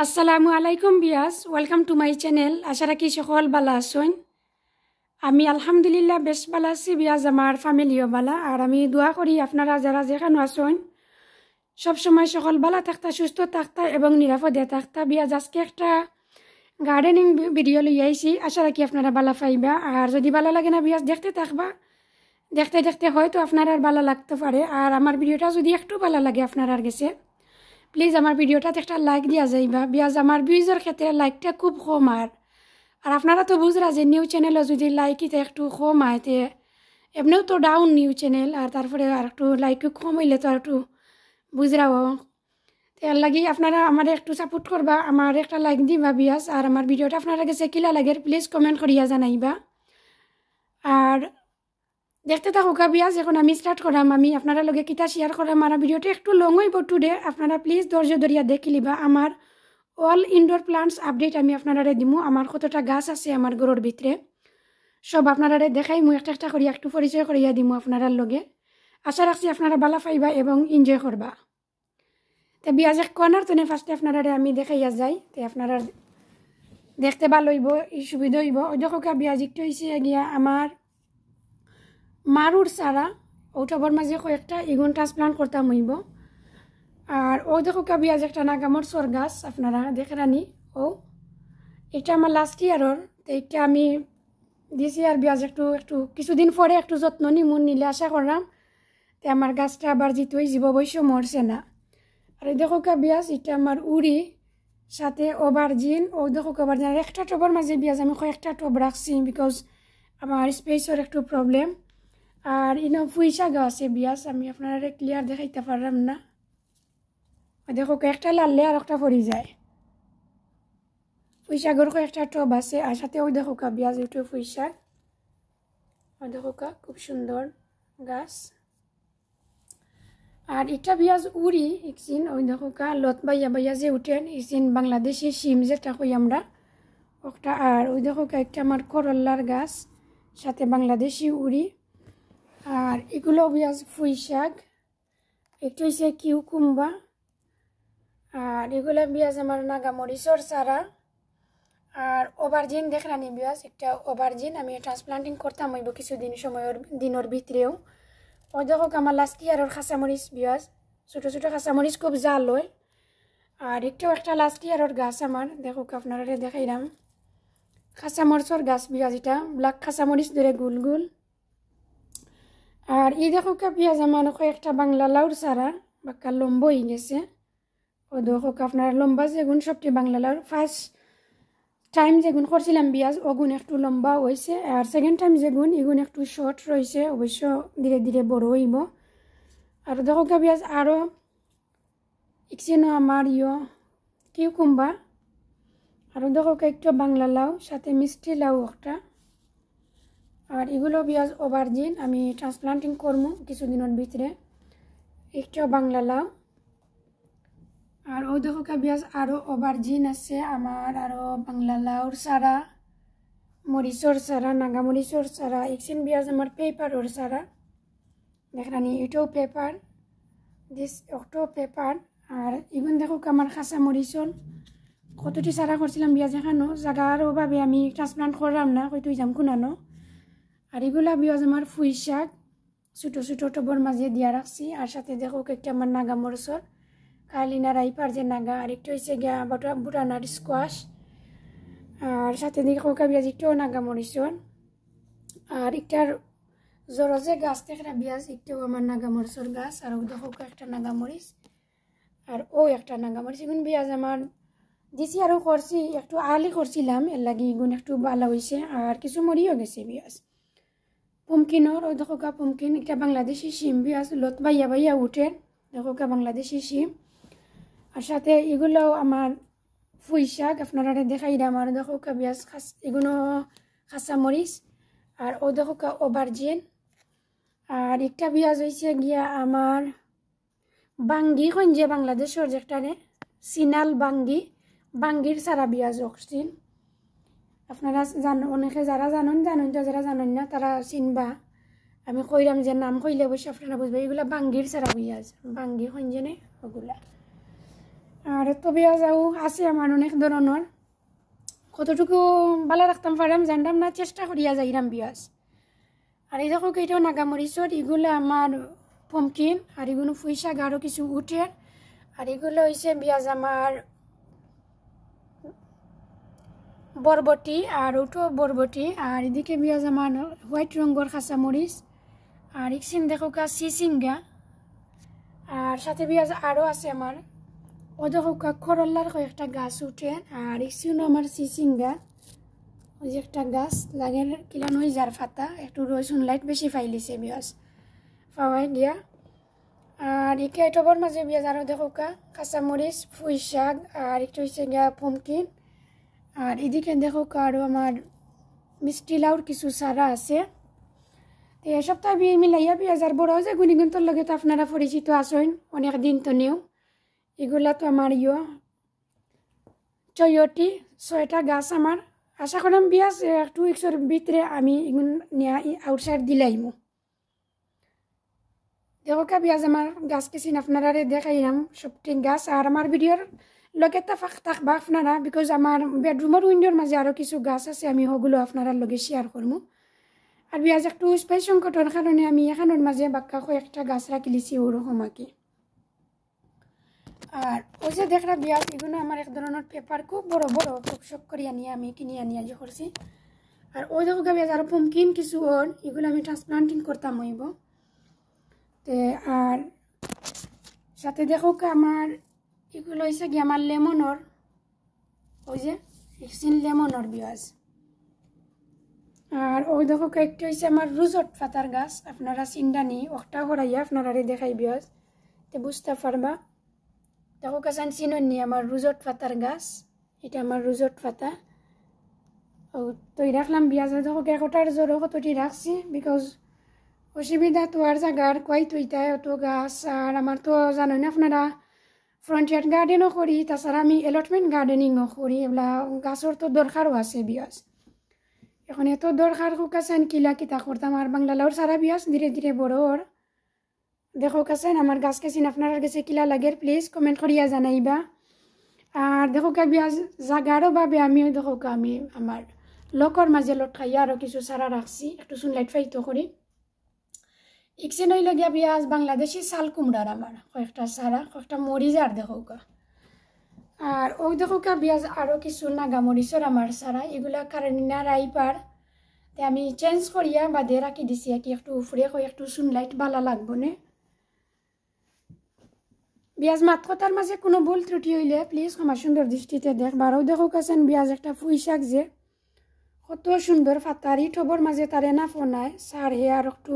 আসসালামু আলাইকুম বিয়াস, welcome to my channel. আশা রাখি সকল বালা আছেন। আমি আলহামদুলিল্লাহ বেশ বালা আছি বিয়াজ, আমার ফ্যামিলিও বালা। আর আমি দোয়া করি আপনারা যারা যেখানে আছেন সবসময় সকল বালা থাকতা, সুস্থ থাকতা এবং নিরাপদে থাকতা। বিয়াজ আজকে একটা গার্ডেনিং ভিডিও লই আইছি, আশা রাখি আপনারা বালা পাইবা। আর যদি ভালো লাগে না বিয়াজ দেখতে থাকবা, দেখতে দেখতে হয়তো আপনার আর ভালো লাগতে পারে। আর আমার ভিডিওটা যদি একটু ভালো লাগে আপনার আর গেছে, প্লিজ আমার ভিডিওটাতে একটা লাইক দিয়া যাইবা। বিয়াজ আমার ভিউজের ক্ষেত্রে লাইকটা খুব কম। আর আপনারা তো বুঝরা যে নিউ চ্যানেলও যদি লাইকিতে একটু কম আয়তে, এমনিও তো ডাউন নিউ চ্যানেল, আর তারপরে আর একটু লাইক কম হইলে তো আর একটু বুঝরাও। তো এর লাগি আপনারা আমার একটু সাপোর্ট করবা, আমার একটা লাইক দিবা বিয়াজ। আর আমার ভিডিওটা আপনারা কাছে কিলা লাগে প্লিজ কমেন্ট করিয়া জানাইবা। আর দেখতে থাকুকা বিয়াজ, এখন আমি স্টার্ট করাম। আমি আপনারা লগে কিতা শেয়ার করাম। আর ভিডিওটা একটু লং হইব টুডে, আপনারা প্লিজ ধৈর্য ধরিয়া দেখি লিবা। আমার অল ইনডোর প্লান্টস আপডেট আমি আপনারা দিমু। আমার কতটা গাছ আছে আমার ঘরের ভিতরে সব আপনারা দেখাই, মুই একটা একটা করিয়া একটু পরিচয় করিয়া দিমু আপনার লগে। আশা রাখছি আপনারা ভালো পাইবা এবং এনজয় করবা। তো বিয়াজ এক কর্নার তো ফার্স্টে আপনারা আমি দেখাইয়া যাই, তো আপনারা দেখতে ভালো হইব, এই সুবিধা হইব। ওই দেখো বিয়াজ একটু হয়েছে গিয়া আমার মারুর চারা, ওটাবার মাঝে কয়েকটা ইগুন ট্রান্সপ্লান্ট করতাম হইব। আর ও দেখো বিয়াজ একটা নাগামরচর গাছ আপনারা দেখে রানি। ও এটা আমার লাস্ট ইয়ারের, তো এটা আমি দিছি। আর বিয়াজ একটু একটু কিছুদিন পরে একটু যত্ন নিলে আশা করলাম তো আমার গাছটা আবার জিতে জীব বৈশ্য মরছে না। আর এই দেখো বিয়াজ এটা আমার উড়ি সাথে ওভারজিন। ও দেখো ওভারজিন। আর একটা টবের মাঝে বিয়াজ আমি কয়েকটা টব রাখছি, বিকজ আমার স্পেসের একটু প্রবলেম। আর ইনো পুঁই শাকও আছে বিয়াজ, আমি আপনারা ক্লিয়ার দেখাইতে পারলাম না। দেখো একটা লাললে আর একটা পড়ি যায়। পুঁই শাকের কয়েকটা টব আছে, আর সাথে ওই দেখো বিয়াজ একটু পুঁই শাক। ওই দেখো খুব সুন্দর গাছ। আর এটা বিয়াজ উড়ি একদিন, ওই দেখো লত বাইয়া বাইয়া যে উঠেন একদিন বাংলাদেশি শিম যেটা কই আমরা ওটা। আর ওই দেখো একটা আমার করল্লার গাছ, সাথে বাংলাদেশি উড়ি। আর এগুলো বিয়াজ পুঁই শাক, একটু হয়েছে কিউকুম্বা। আর এগুলো বিয়াজ আমার নাগামরিচর চারা। আর ওভারজিন দেখলানি বিয়াজ একটা ওভারজিন আমি ট্রান্সপ্লান্টিং করতাম হইব কিছুদিন সময়ের দিনের ভিতরেও। ওই দেখো আমার লাস্ট ইয়ারের খাঁচামরিচ বিয়াজ, ছোটো ছোটো খাঁচামরিচ খুব জাল হয়। আর একটাও একটা লাস্ট ইয়ারের গাছ আমার, দেখো আপনারা দেখাইলাম খাঁচামরিচর গাছ বিয়াজ, এটা ব্ল্যাক খাঁচামরিচ ধরে গুল গুল। আর এই দেখো বিয়াজ আমার কয়েকটা বাংলা লাউর চারা বাক্কা লম্বা হয়ে গেছে। ও দেখো আপনার লম্বা যেগুন সবটি বাংলা লাউর। ফার্স্ট টাইম যেগুন করছিলাম বিয়াজ ওগুন একটু লম্বা হয়েছে, আর সেকেন্ড টাইম যেগুন এগুন একটু শর্ট রয়েছে, অবশ্য ধীরে ধীরে বড় হইব। আর দেখো বিয়াজ আরও ইকচিনো আমার কিউকুম্বা। আর দেখো একটু বাংলা লাউ সাথে মিষ্টি লাউ একটা। আর এগুলো বিয়াজ ওভারজিন আমি ট্রান্সপ্লান্টিং করবো কিছুদিনের ভিতরে। একটু বাংলা লাউ। আর ও দেখো বিয়াজ আরও ওভারজিন আছে আমার, আরও বাংলা লাউর চারা, মরিচর চারা, নাগামরিচর চারা। একদিন বিয়াজ আমার পেপারর চারা দেখলানি, এটাও পেপার, দিস অক্টো পেপার। আর এগুন দেখো আমার খাঁচা মরিচর কতটি চারা করছিলাম বিয়াজ, এখানো জায়গার অভাবে আমি ট্রান্সপ্লান্ট করলাম না, হয়তো যাম কোনানো। আর এগুলা বিয়াজ আমার পুঁই শাক ছোটো ছোটো টবর মাঝে দিয়া রাখছি। আর সাথে দেখো একটা আমার নাগামরিচর কালিনা রাইপার যে নাগা, আর একটু হয়েছে গিয়া বুটানার স্কোয়াশ। আর সাথে দেখো বিয়াজ একটাও নাগামরিচর। আর একটার জরজে গাছ থেকে বিয়াজ একটাও আমার নাগামরিচর গাছ। আর দেখো একটা নাগামরিচ, আর ও একটা নাগামরিচ। এগুন বিয়াজ আমার দিছি আরও করছি, একটু আলি করছিলাম, এর লাগে এগুন একটু ভালো হয়েছে। আর কিছু মরিও গেছে বিয়াজ। পুমকিনর ওই দেখো পুমকিন একটা বাংলাদেশি শিম বিয়াজ লত বাইয়া বাইয়া উঠেন, দেখো বাংলাদেশি শিম। আর সাথে এগুলো আমার পুঁই শাক আপনারা দেখাইলাম। আর দেখো বিয়াজ এগুলো কাঁচামরিচ। আর ও দেখো ওভারজিন। আর একটা বিয়াজ হয়েছে গিয়া আমার বাঙ্গি যে বাংলাদেশের যেটারে সিনাল বাঙ্গি, বাঙ্গির সারা বিয়াজ অক্সিন। আপনারা অনেকে যারা জানেন তো যারা জানেন না তারা চিনবা। আমি কইলাম যে নাম কইলে অবশ্যই আপনারা বুঝবে। এগুলা বাঙ্গির সারা বিয়াজ, বাঙ্গি যেনে ওগুলা। আর তো পেঁয়াজাও আছে আমার অনেক ধরনের, কতটুকু ভালো রাখতাম পারাম জানতাম না, চেষ্টা করিয়া যাইরাম পেঁয়াজ। আর এই দেখো এইটাও নাগামরিচর, এগুলো আমার পমকিন, আর এগুলো পুঁই শাক আরও কিছু উঠে, আর এগুলো হয়েছে পেঁয়াজ আমার বরবটি, আর ওটো বরবটি, আর এদিকে পেঁয়াজ আমার হোয়াইট রঙের কাঁচামরিচ, আর ইকসিন দেখো কা সিসিঙ্গা, আর সাথে পেঁয়াজ আরও আছে আমার। ও দেখো কা করল্লার কয়েকটা গাছ উঠে, আর ইকসিন আমার সিসিঙ্গা, ওই যে একটা গাছ লাগে কিলান হয়ে যার ফাতা, একটু রসুন লাইট বেশি ফাইলিছে পেঁয়াজ পাওয়াই দিয়া। আর একে টবর মাঝে পেঁয়াজ আরও দেখো কা কাঁচামরিচ, পুঁই শাক, আর একটু হচ্ছে গিয়া পমকিন, আর এদিকে দেখো আরও আমার মিষ্টি লাউর কিছু চারা আছে। তো এই সপ্তাহ মিলাইয়া পেঁয়াজ আর বড় যে গুণিগুণতর লগে তো আপনারা পরিচিত আসেন অনেক দিন তো নেও। এগুলা তো আমার চয়টি 6টা গাছ আমার। আশা করাম পেঁয়াজ 2 উইক্সের ভিতরে আমি এগুলো নিয়ে আউটসাইড দিলাইমু। দেখো কা পেঁয়াজ আমার গাছ কিছু আপনারা দেখাইলাম সবটি গাছ, আর আমার ভিডিওর লগে থাকবা আপনারা, বিকজ আমার বেডরুমের উইন্ডোর মাঝে আরও কিছু গাছ আছে, আমি ওগুলো আপনার লগে শেয়ার করবো। আর পেঁয়াজ একটু স্পাইস সংকটের কারণে আমি এখানোর মাঝে বাক্কা কয়েকটা গাছ রাখি লিছি ওরকম আর কি। আর ওই যে দেখরা পেঁয়াজ এগুলো আমার এক ধরনের পেপার, খুব বড় বড়, খুব শখ করিয়া নিয়ে আমি কিনে আনিয়া যে করছি। আর ওই দেখো পেঁয়াজ আরও পমকিন কিছু ওর, এগুলো আমি ট্রান্সপ্লান্টিং করতাম হইব। তে আর সাথে দেখো আমার এগুলো হয়েছে কি আমার লেমনর, ওই যে ইকসিন লেমনর পেঁয়াজ। আর ওই দেখো একটা হয়েছে আমার রুজট পাতার গাছ, আপনারা চিন্ডানি ওটা হরাইয়া আপনারা দেখাই পেঁয়াজ তো বুঝতে পারবা। দেখো কাছান চিননি আমার রুজট পাতার গাছ, এটা আমার রুজট পাতা। ও তৈ রাখলাম পেঁয়াজ, দেখো একটার জোরও কতটি রাখছি, বিকজ অসুবিধা তো আর জায়গার কয় তৈতায় অত গাছ। আর আমার তো জানেন আপনারা ফ্রন্টিয়ার গার্ডেনও করি, তাছাড়া আমি এলটমেন্ট গার্ডেনিংও করি, এগুলা গাছের তো দরকারও আছে পেঁয়াজ। এখন এত দরকার কাছেন কিলা কিতা করতাম। আর বাংলা লাউর সারা পেঁয়াজ ধীরে ধীরে বড়োর দেখো কাছেন আমার গাছ কেছেন আপনার কাছে কিলা লাগে প্লিজ কমেন্ট করিয়া জানাইবা। আর দেখো কা পেঁয়াজ জাগারও ভাবে আমি দেখো কা আমি আমার লকর মাঝে লটকাইয়া আরও কিছু সারা রাখছি, একটু সুনলাইট ফাইতো করি। ইকসেন হইল গিয়া পেঁয়াজ বাংলাদেশি শাল কুমড়ার আমার কয়েকটা সারা, কয়েকটা মরিচার দেখো কা। আর ওই দেখো কা পেঁয়াজ আরও কিছু নাগামরিচর আমার সারা, এগুলা কারেন্না রাইপার তে আমি চেঞ্জ করিয়া বাদে রাখি দিছি আর কি, একটু উফরে কই একটু সুনলাইট ভালো লাগবো না। পেঁয়াজ মাত কথার মাঝে কোনো ভুল ত্রুটি হইলে প্লিজ আমার সুন্দর দৃষ্টিতে দেখবার। ওই দেখো কাছেন পেঁয়াজ একটা পুঁই শাক যে কত সুন্দর ফাতারি টবর মাঝে তারে না ফোনায় সার হে, আর একটু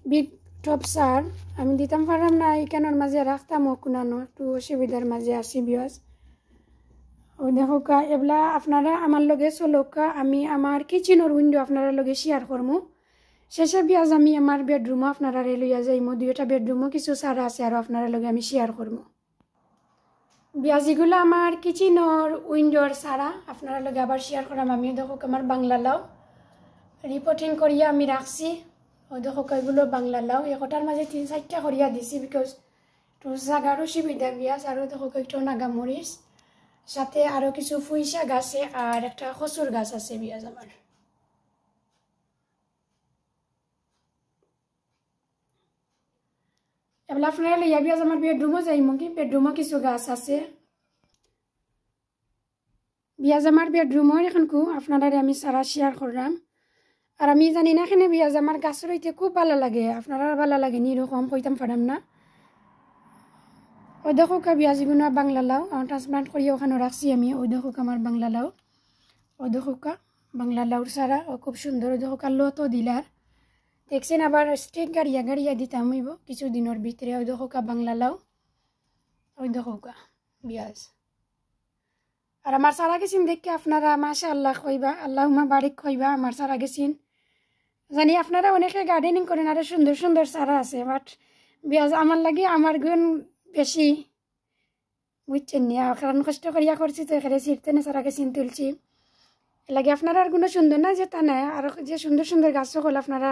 বিগ টপ সার আমি দিতাম পারলাম না, এখানোর মাঝে রাখতাম ও কুনানো একটু অসুবিধার মাঝে আসি পেঁয়াজ। ওই দেখো কা এগুলা আপনারা আমার লগে চলকা, আমি আমার কিচেনের উইন্ডো আপনারা লগে শেয়ার করবো। শেষে পেঁয়াজ আমি আমার বেডরুমও আপনারা লইয়া যাইমো, 2টা বেডরুমও কিছু সারা আছে আর আপনারা লগে আমি শেয়ার করবো। পেঁয়াজিগুলো আমার কিচেনের উইন্ডোর সারা আপনারা লগে আবার শেয়ার করাম। আমি দেখো আমার বাংলা লাউ রিপোর্টিং করিয়া আমি রাখছি, ওই দেখো এগুলো বাংলা লাউ একটার মাঝে 3-4টা করিয়া দিছি, বিকজ একটু জাগারও সুবিধা পেঁয়াজ। আরও দেখো একটু নাগামরিচ, সাথে আরও কিছু পুঁই শাক আছে, আর একটা কচুর গাছ আছে পেঁয়াজ আমার। এবার আপনারা লইয়া পেঁয়াজ আমার বেডরুমও যাইমো, কি বেডরুমও কিছু গাছ আছে। পেঁয়াজ আমার বেডরুমও এখানকু আপনারা আমি সারা শেয়ার করলাম। আর আমি জানি না এখানে পেঁয়াজ আমার গাছের হইতে খুব ভালো লাগে, আপনারা ভালো লাগে নি এরকম কইতাম পারাম না। ওই দেখো কা পেঁয়াজগুলো বাংলা লাউ ট্রান্সপ্লান্ট করিয়া ওখানে রাখছি আমি। ওই দেখো আমার বাংলা লাউ, ওই দেখো কা বাংলা লাউর সারা ও খুব সুন্দর। ওই দেখো কা লতো দিলার দেখছেন, আবার স্টিক গাড়িয়া গাড়িয়া দিতাম হইব কিছুদিনের ভিতরে। ওই দেখো কা বাংলা লাউ, ওই দেখো কা পেঁয়াজ। আর আমার সারা গেছিন দেখে আপনারা মাশাআল্লাহ কইবা, আল্লাহুম্মা বারিক কইবা আমার সারা গেছিন। জানি আপনারা অনেকে গার্ডেনিং করেন, আরও সুন্দর সুন্দর সারা আছে, বাট পেঁয়াজ আমার লাগে আমার গুণ বেশি, বুঝছেন নি। কারণ কষ্ট করিয়া করছি তো এখানে ছিটতে না সারা গেছিন তুলছি লাগে। আপনারা আর কোনো সুন্দর না যে তা নাই, আর যে সুন্দর সুন্দর গাছ সকল আপনারা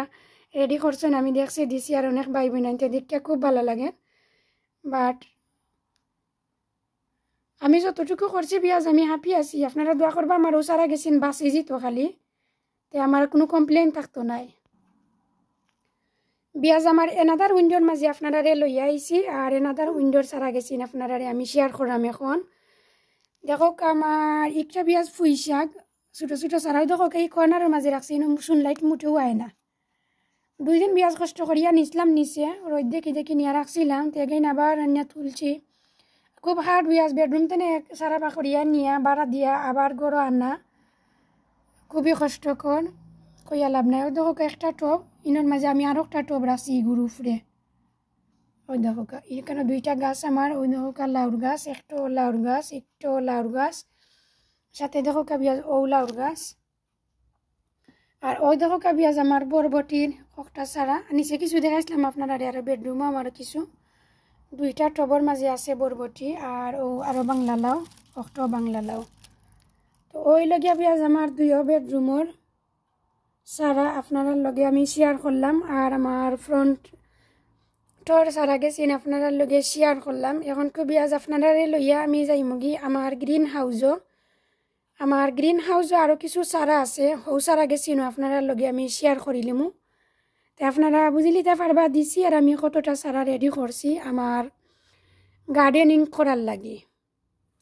রেডি করছেন আমি দেখছি দিছি, আর অনেক ভাই বোন আনতে দেখতে খুব ভালো লাগে। বাট আমি যতটুকু করছি বিয়াজ আমি হ্যাপি আছি। আপনারা দোয়া করবা আমারও সারা গেছেন বাঁচি যেত খালি, তে আমার কোনো কমপ্লেন থাকতো নাই। বিয়াজ আমার এনাদার উইন্ডোর মাঝে আপনারা লইয়া আইছি, আর এনাদার উইন্ডোর সারা গেছেন আপনারা আমি শেয়ার করাম এখন। দেখো আমার একটা বিয়াজ ফুই শাক ছোটো ছোটো সারাও দেখো এই কর্নারের মাঝে রাখছি, সুনলাইট মুঠেও আয় না। 2 দিন বিয়াজ কষ্ট করিয়া নিছিলাম নিচে রোদ দেখি দেখি নিয়ে রাখছিলাম, তেগাইন আবার রান্না তুলছি। খুব হার্ড বিয়াজ বেডরুম তেনে সারা পাকড়িয়া নিয়া বাড়া দিয়া আবার গড়ো আনা খুবই কষ্টকর, কইয়া লাভ নাই। ওই দেখো একটা টব ইনোর মাঝে আমি আরও একটা টব রাখছি গুরু উফরে। ওই দেখো এখানে 2টা গাছ আমার, ওই দেখো লাউর গাছ, একটা লাউর গাছ, একটা লাউর গাছ, সাথে দেখো বিয়াজ ও লাউর গাছ। আর ওই দেখো বিয়াজ আমার বরবটির একটা সারা নিচে কিছু দেখাইছিলাম আপনারা, আর বেডরুমও আমার কিছু 2টা টবর মাঝে আছে বরবটি, আর ও আরও বাংলা লাউ, একটা বাংলা লাউ। তো ওই লগিয়া বিয়াজ আমার 2 বেডরুমর সারা আপনারা লগে আমি শেয়ার করলাম, আর আমার ফ্রন্ট টর সারা গেছেন আপনারা লগে শেয়ার করলাম। এখন বিয়াজ আপনারা লইয়া আমি যাইমগি আমার গ্রিন হাউসও আরও কিছু সারা আছে, হৌ সারা গেছিনো আপনারা লগে আমি শেয়ার করিলিমু। তো আপনারা বুঝিলিতে পারবা দিছি আর আমি কতটা সারা রেডি করছি আমার গার্ডেনিং করার লাগি।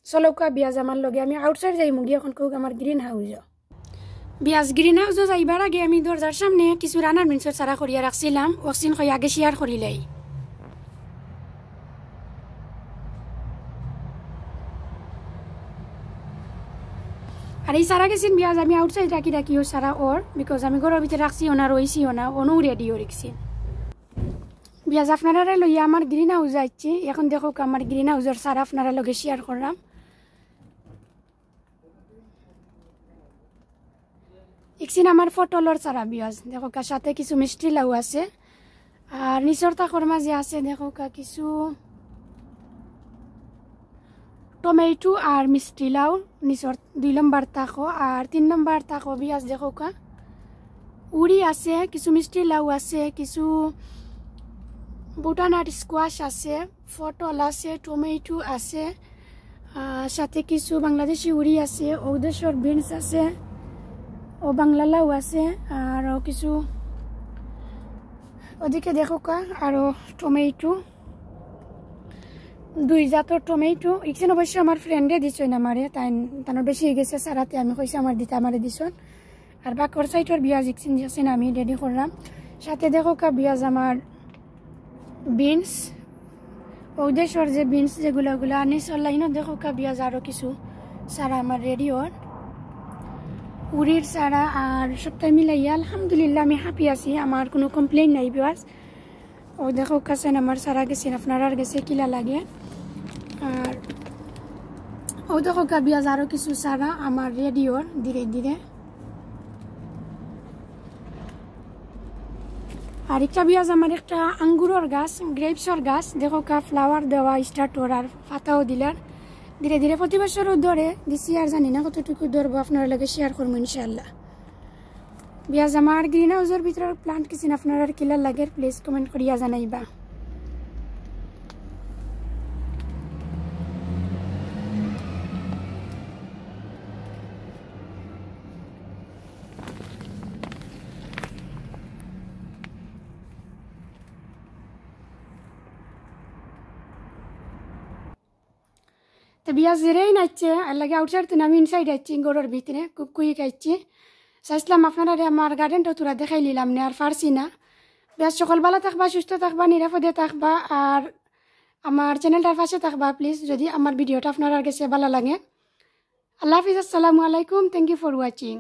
চলকা বিয়াজ আমার লগে আমি আউটসাইড যাইমগি এখন আমার গ্রিন হাউসও। বিয়াজ গ্রিন হাউসও যাইবার আগে আমি দরজার সামনে কিছু রানার মিনসর সারা করিয়া রাখছিলাম, ওসিন কই আগে শেয়ার করিলাই। আর এই সারা গেছেন বিয়াজ আমি আউটসাইড রাখিও সারা ওর, বিকজ আমি ঘরের ভিতরে রাখছিও না রইছিও না, অনু রেডিও রেখছি। বিয়াজ আপনারা লইয়া আমার গ্রিন হাউস যাচ্ছি। এখন দেখো আমার গ্রিন হাউসের সারা আপনারা লগে শেয়ার করলাম। একদিন আমার ফটলর সারা বিয়াজ দেখো সাথে কিছু মিষ্টি লাউ আছে, আর নিচর তাকর মাঝে আছে দেখো কিছু টমেটো আর মিষ্টি লাউ নিচর 2 নম্বর তাকো, আর 3 নম্বর তাকো বিয়াজ দেখো উড়ি আছে, কিছু মিষ্টি লাউ আছে, কিছু বুটানাট স্কোয়াশ আছে, ফটল আছে, টমেটো আছে, সাথে কিছু বাংলাদেশি উড়ি আছে, ঔদেশর বিনস আছে, ও বাংলা লাউ আছে, আর কিছু ওদিকে দেখো আরও টমেটো 2 জাতর টমেটো। ইকছেন অবশ্য আমার ফ্রেন্ডে দিছন আমারে, তাই তানোর বেশি হয়ে গেছে সারাতে আমি কইছি আমার দিতে আমারে দিছন। আর বাকর সাইটর বিয়াজ ইকছেন দিয়েছেন আমি রেডি করলাম। সাথে দেখো বিয়াজ আমার বিনস, ওদেশর যে বিনস যেগুলো আনি চলাইনো দেখো বিয়াজ আরও কিছু সারা আমার রেডি ওর উড়ির সারা। আর সপ্তাহে মিলাইয়া আলহামদুলিল্লাহ আমি হ্যাপি আছি, আমার কোনো কমপ্লেন নাই বিয়াজ। ও দেখো কাছেন আমার সারা গেছেন আপনারা গেছে কিলা লাগে। আর ও দেখো বিয়াজ আরও কিছু সারা আমার রেডিওর ধীরে ধীরে। আর একটা বিয়াজ আমার একটা আঙ্গুরের গাছ, গ্রেপসর গাছ দেখো ফ্লাওয়ার দেওয়া স্টার্ট ওর, আর পাতাও দিলার ধীরে ধীরে প্রতি বছরও ধরে দিছি, আর জানি না কতটুকু ধরবো আপনার লগে শেয়ার করবো ইনশাল্লাহ। বিয়াজ আমার গ্রিন হাউসের ভিতরে প্লান্ট কিছু আপনার কিলার লাগে প্লিজ কমেন্ট করিয়া জানাইবা। তো বিয়াজ জেরেই নাচছে আর লাগে আউটসাইড তো আমি ইনসাইড আইছি গরুর ভিতরে খুব কুইক আইছি। চাইছিলাম আপনারা আমার গার্ডেনটা তোরা দেখাই নিলাম না, আর পারছি না। বিয়াজ সকালবেলা থাকবা, সুস্থ থাকবা, নিরাপদে থাকবা, আর আমার চ্যানেলটার পাশে থাকবা প্লিজ যদি আমার ভিডিওটা আপনার কাছে ভালো লাগে। আল্লাহ হাফিজ, আসসালামু আলাইকুম, থ্যাংক ইউ ফর ওয়াচিং।